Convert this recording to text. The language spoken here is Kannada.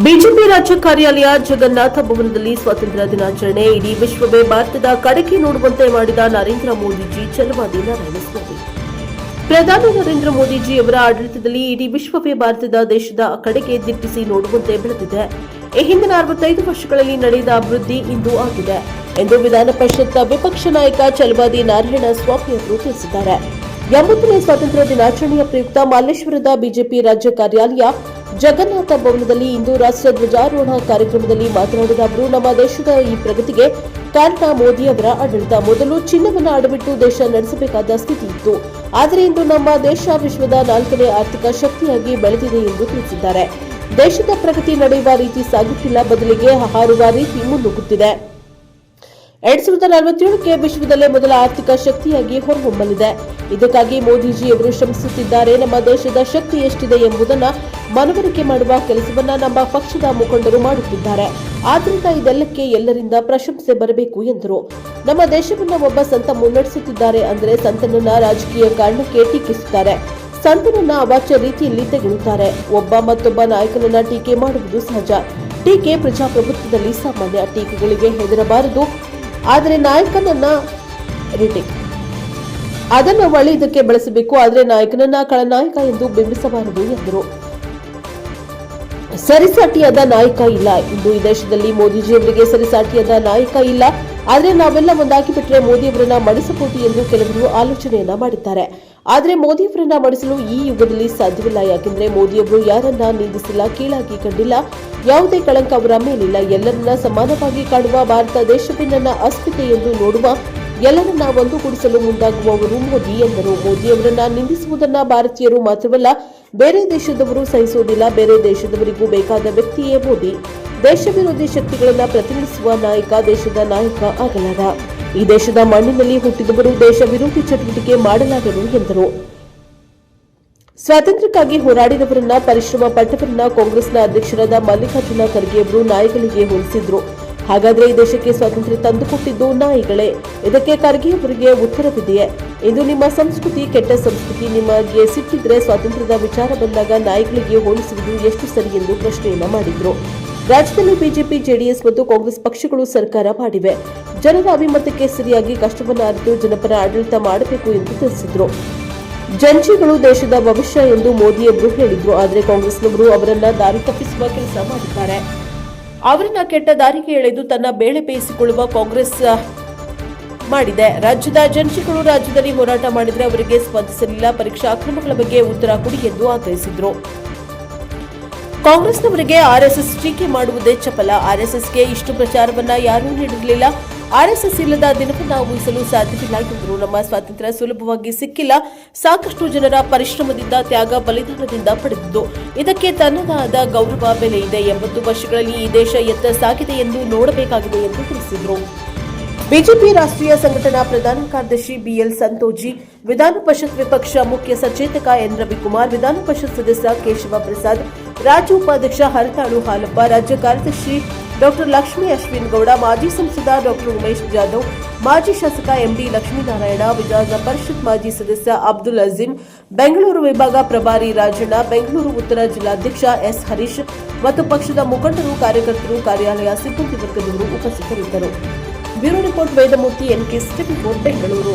ಬಿಜೆಪಿ ರಾಜ್ಯ ಕಾರ್ಯಾಲಯ ಜಗನ್ನಾಥ ಭವನದಲ್ಲಿ ಸ್ವಾತಂತ್ರ್ಯ ದಿನಾಚರಣೆ ಇಡೀ ವಿಶ್ವವೇ ಭಾರತದ ಕಡೆಗೆ ನೋಡುವಂತೆ ಮಾಡಿದ ನರೇಂದ್ರ ಮೋದಿಜಿ ಛಲವಾದಿ ನಾರಾಯಣಸ್ವಾಮಿ. ಪ್ರಧಾನಿ ನರೇಂದ್ರ ಮೋದಿಜಿಯವರ ಆಡಳಿತದಲ್ಲಿ ಇಡೀ ವಿಶ್ವವೇ ಭಾರತದ ದೇಶದ ಕಡೆಗೆ ದಿಟ್ಟಿಸಿ ನೋಡುವಂತೆ ಬೆಳೆದಿದೆ. ಈ ಹಿಂದಿನ 65 ವರ್ಷಗಳಲ್ಲಿ ನಡೆದ ಅಭಿವೃದ್ಧಿ ಇಂದು ಆಗಿದೆ ಎಂದು ವಿಧಾನ ಪರಿಷತ್ ವಿಪಕ್ಷ ನಾಯಕ ಛಲವಾದಿ ನಾರಾಯಣಸ್ವಾಮಿ ಅವರು ತಿಳಿಸಿದ್ದಾರೆ. 80ನೇ ಸ್ವಾತಂತ್ರ್ಯ ದಿನಾಚರಣೆಯ ಪ್ರಯುಕ್ತ ಮಲ್ಲೇಶ್ವರದ ಬಿಜೆಪಿ ರಾಜ್ಯ ಕಾರ್ಯಾಲಯ ಜಗನ್ನಾಥ ಭವನದಲ್ಲಿ ಇಂದು ರಾಷ್ಟ್ರ ಧ್ವಜಾರೋಹಣ ಕಾರ್ಯಕ್ರಮದಲ್ಲಿ ಮಾತನಾಡಿದ ಅವರು, ನಮ್ಮ ದೇಶದ ಈ ಪ್ರಗತಿಗೆ ಕಾರಣ ಮೋದಿಯವರ ಆಡಳಿತ. ಮೊದಲು ಚಿನ್ನವನ್ನು ಅಡವಿಟ್ಟು ದೇಶ ನಡೆಸಬೇಕಾದ ಸ್ಥಿತಿ ಇತ್ತು. ಆದರೆ ಇಂದು ನಮ್ಮ ದೇಶ ವಿಶ್ವದ 4ನೇ ಆರ್ಥಿಕ ಶಕ್ತಿಯಾಗಿ ಬೆಳೆದಿದೆ ಎಂದು ತಿಳಿಸಿದ್ದಾರೆ. ದೇಶದ ಪ್ರಗತಿ ನಡೆಯುವ ರೀತಿ ಸಾಗುತ್ತಿಲ್ಲ, ಬದಲಿಗೆ ಹಾರುವ ರೀತಿ ಮುನ್ನುಗ್ಗುತ್ತಿದೆ. 2047ಕ್ಕೆ ವಿಶ್ವದಲ್ಲೇ ಮೊದಲ ಆರ್ಥಿಕ ಶಕ್ತಿಯಾಗಿ ಹೊರಹೊಮ್ಮಲಿದೆ. ಇದಕ್ಕಾಗಿ ಮೋದಿಜಿಯವರು ಶ್ರಮಿಸುತ್ತಿದ್ದಾರೆ. ನಮ್ಮ ದೇಶದ ಶಕ್ತಿ ಎಷ್ಟಿದೆ ಎಂಬುದನ್ನು ಮನವರಿಕೆ ಮಾಡುವ ಕೆಲಸವನ್ನ ನಮ್ಮ ಪಕ್ಷದ ಮುಖಂಡರು ಮಾಡುತ್ತಿದ್ದಾರೆ. ಆದ್ದರಿಂದ ಇದೆಲ್ಲಕ್ಕೆ ಎಲ್ಲರಿಂದ ಪ್ರಶಂಸೆ ಬರಬೇಕು ಎಂದರು. ನಮ್ಮ ದೇಶವನ್ನ ಒಬ್ಬ ಸಂತ ಮುನ್ನಡೆಸುತ್ತಿದ್ದಾರೆ ಅಂದರೆ ಸಂತನನ್ನ ರಾಜಕೀಯ ಕಾರಣಕ್ಕೆ ಟೀಕಿಸುತ್ತಾರೆ. ಸಂತನನ್ನ ಅವಾಚ್ಯ ರೀತಿಯಲ್ಲಿ ತೆಗೆಳುತ್ತಾರೆ. ಒಬ್ಬ ಮತ್ತೊಬ್ಬ ನಾಯಕನನ್ನ ಟೀಕೆ ಮಾಡುವುದು ಸಹಜ. ಟೀಕೆ ಪ್ರಜಾಪ್ರಭುತ್ವದಲ್ಲಿ ಸಾಮಾನ್ಯ. ಟೀಕೆಗಳಿಗೆ ಹೆದರಬಾರದು. ಆದರೆ ನಾಯಕನನ್ನ ಅದನ್ನು ಒಳ್ಳೆಯದಕ್ಕೆ ಬಳಸಬೇಕು. ಆದರೆ ನಾಯಕನನ್ನ ಖಳನಾಯಕ ಎಂದು ಬಿಂಬಿಸಬಾರದು ಎಂದರು. ಸರಿಸಾಟಿಯಾದ ನಾಯಕ ಇಲ್ಲ. ಇಂದು ಈ ದೇಶದಲ್ಲಿ ಮೋದಿಜಿಯವರಿಗೆ ಸರಿಸಾಟಿಯಾದ ನಾಯಕ ಇಲ್ಲ. ಆದರೆ ನಾವೆಲ್ಲ ಒಂದಾಗಿ ಬಿಟ್ಟರೆ ಮೋದಿಯವರನ್ನ ಮಡಿಸಬಹುದು ಎಂದು ಕೆಲವರು ಆಲೋಚನೆಯನ್ನ ಮಾಡಿದ್ದಾರೆ. ಆದರೆ ಮೋದಿಯವರನ್ನ ಮಡಿಸಲು ಈ ಯುಗದಲ್ಲಿ ಸಾಧ್ಯವಿಲ್ಲ. ಯಾಕೆಂದ್ರೆ ಮೋದಿಯವರು ಯಾರನ್ನ ನಿಂದಿಸಿಲ್ಲ, ಕೀಳಾಗಿ ಕಂಡಿಲ್ಲ, ಯಾವುದೇ ಕಳಂಕ ಅವರ ಮೇಲಿಲ್ಲ. ಎಲ್ಲರನ್ನ ಸಮಾನವಾಗಿ ಕಾಣುವ, ಭಾರತ ದೇಶವೇ ನನ್ನ ಅಸ್ಮಿತೆ ಎಂದು ನೋಡುವ, ಎಲ್ಲರನ್ನ ಒಂದುಗೂಡಿಸಲು ಮುಂದಾಗುವವರು ಮೋದಿ ಎಂದರು. ಮೋದಿಯವರನ್ನ ನಿಂದಿಸುವುದನ್ನ ಭಾರತೀಯರು ಮಾತ್ರವಲ್ಲ, ಬೇರೆ ದೇಶದವರು ಸಹಿಸುವುದಿಲ್ಲ. ಬೇರೆ ದೇಶದವರಿಗೂ ಬೇಕಾದ ವ್ಯಕ್ತಿಯೇ ಮೋದಿ. ದೇಶ ವಿರೋಧಿ ಶಕ್ತಿಗಳನ್ನ ಪ್ರತಿನಿಧಿಸುವ ನಾಯಕ ದೇಶದ ನಾಯಕ ಆಗಲಾರ. ಈ ದೇಶದ ಮಣ್ಣಿನಲ್ಲಿ ಹುಟ್ಟಿದವರು ದೇಶ ವಿರೋಧಿ ಚಟುವಟಿಕೆ ಮಾಡಲಾರರು ಎಂದರು. ಸ್ವಾತಂತ್ರ್ಯಕ್ಕಾಗಿ ಹೋರಾಡಿದವರನ್ನ, ಪರಿಶ್ರಮ ಪಟ್ಟವರನ್ನ ಕಾಂಗ್ರೆಸ್ನ ಅಧ್ಯಕ್ಷರಾದ ಮಲ್ಲಿಕಾರ್ಜುನ ಖರ್ಗೆಯವರು ನಾಯಿಗಳಿಗೆ ಹೋಲಿಸಿದ್ರು. ಹಾಗಾದ್ರೆ ಈ ದೇಶಕ್ಕೆ ಸ್ವಾತಂತ್ರ್ಯ ತಂದುಕೊಟ್ಟಿದ್ದು ನಾಯಿಗಳೇ? ಇದಕ್ಕೆ ಖರ್ಗೆಯವರಿಗೆ ಉತ್ತರವಿದೆಯೇ? ಇದು ನಿಮ್ಮ ಸಂಸ್ಕೃತಿ, ಕೆಟ್ಟ ಸಂಸ್ಕೃತಿ. ನಿಮಗೆ ಸಿಕ್ಕಿದ್ರೆ ಸ್ವಾತಂತ್ರ್ಯದ ವಿಚಾರ ಬಂದಾಗ ನಾಯಿಗಳಿಗೆ ಹೋಲಿಸುವುದು ಎಷ್ಟು ಸರಿ ಎಂದು ಪ್ರಶ್ನೆಯನ್ನ ಮಾಡಿದ್ರು. ರಾಜ್ಯದಲ್ಲಿ ಬಿಜೆಪಿ, ಜೆಡಿಎಸ್ ಮತ್ತು ಕಾಂಗ್ರೆಸ್ ಪಕ್ಷಗಳು ಸರ್ಕಾರ ಮಾಡಿವೆ. ಜನರ ಅಭಿಮತಕ್ಕೆ ಸರಿಯಾಗಿ ಕಷ್ಟವನ್ನು ಅರಿತು ಜನಪರ ಆಡಳಿತ ಮಾಡಬೇಕು ಎಂದು ತಿಳಿಸಿದ್ರು. ಜಂಜಿಗಳು ದೇಶದ ಭವಿಷ್ಯ ಎಂದು ಮೋದಿಯವರು ಹೇಳಿದ್ರು. ಆದರೆ ಕಾಂಗ್ರೆಸ್ನವರು ಅವರನ್ನ ದಾರಿ ತಪ್ಪಿಸುವ ಕೆಲಸ ಮಾಡಿದ್ದಾರೆ. ಅವರನ್ನ ಕೆಟ್ಟ ದಾರಿಗೆ ಎಳೆದು ತನ್ನ ಬೇಳೆ ಬೇಯಿಸಿಕೊಳ್ಳುವ ಕಾಂಗ್ರೆಸ್ ಮಾಡಿದೆ. ರಾಜ್ಯದ ಜಂಜಿಗಳು ರಾಜ್ಯದಲ್ಲಿ ಹೋರಾಟ ಮಾಡಿದರೆ ಅವರಿಗೆ ಸ್ಪಂದಿಸಲಿಲ್ಲ. ಪರೀಕ್ಷಾ ಅಕ್ರಮಗಳ ಬಗ್ಗೆ ಉತ್ತರ ಕೊಡಿ ಎಂದು ಆಗ್ರಹಿಸಿದ್ರು. ಕಾಂಗ್ರೆಸ್ನವರಿಗೆ ಆರ್ಎಸ್ಎಸ್ ಟೀಕೆ ಮಾಡುವುದೇ ಚಪಲ. ಆರ್ಎಸ್ಎಸ್ಗೆ ಇಷ್ಟು ಪ್ರಚಾರವನ್ನ ಯಾರೂ ನೀಡಿರಲಿಲ್ಲ. ಆರ್ಎಸ್ಎಸ್ ಇಲ್ಲದ ದಿನವನ್ನ ಊಹಿಸಲು ಸಾಧ್ಯವಿಲ್ಲ ಎಂದರು. ನಮ್ಮ ಸ್ವಾತಂತ್ರ್ಯ ಸುಲಭವಾಗಿ ಸಿಕ್ಕಿಲ್ಲ. ಸಾಕಷ್ಟು ಜನರ ಪರಿಶ್ರಮದಿಂದ, ತ್ಯಾಗ, ಬಲಿದಾನದಿಂದ ಪಡೆದಿದ್ದು. ಇದಕ್ಕೆ ತನ್ನದಾದ ಗೌರವ, ಬೆಲೆ ಇದೆ. 80 ವರ್ಷಗಳಲ್ಲಿ ಈ ದೇಶ ಎತ್ತ ಸಾಗಿದೆ ಎಂದು ನೋಡಬೇಕಾಗಿದೆ ಎಂದು ತಿಳಿಸಿದರು. ಬಿಜೆಪಿ ರಾಷ್ಟ್ರೀಯ ಸಂಘಟನಾ ಪ್ರಧಾನ ಕಾರ್ಯದರ್ಶಿ ಬಿಎಲ್ ಸಂತೋಜಿ, ವಿಧಾನ ಪರಿಷತ್ ವಿಪಕ್ಷ ಮುಖ್ಯ ಸಚೇತಕ ಎನ್ ರವಿಕುಮಾರ್, ವಿಧಾನ ಪರಿಷತ್ ಸದಸ್ಯ ಕೇಶವ ಪ್ರಸಾದ್, ರಾಜ್ಯ ಉಪಾಧ್ಯಕ್ಷ ಹರತಾಳು ಹಾಲಪ್ಪ, ರಾಜ್ಯ ಕಾರ್ಯದರ್ಶಿ ಡಾ ಲಕ್ಷ್ಮೀ ಅಶ್ವಿನ್ ಗೌಡ, ಮಾಜಿ ಸಂಸದ ಡಾ ಉಮೇಶ್ ಜಾಧವ್, ಮಾಜಿ ಶಾಸಕ ಎಂಡಿ ಲಕ್ಷ್ಮೀನಾರಾಯಣ, ವಿಧಾನ ಪರಿಷತ್ ಮಾಜಿ ಸದಸ್ಯ ಅಬ್ದುಲ್ ಅಜೀಂ, ಬೆಂಗಳೂರು ವಿಭಾಗ ಪ್ರಭಾರಿ ರಾಜಣ್ಣ, ಬೆಂಗಳೂರು ಉತ್ತರ ಜಿಲ್ಲಾಧ್ಯಕ್ಷ ಎಸ್ ಹರೀಶ್ ಮತ್ತು ಪಕ್ಷದ ಮುಖಂಡರು, ಕಾರ್ಯಕರ್ತರು, ಕಾರ್ಯಾಲಯ ಸಿಬ್ಬಂದಿ ವರ್ಗದವರು ಉಪಸ್ಥಿತರಿದ್ದರು. Bureau report Vedamurthy, NK 64 Bengaluru.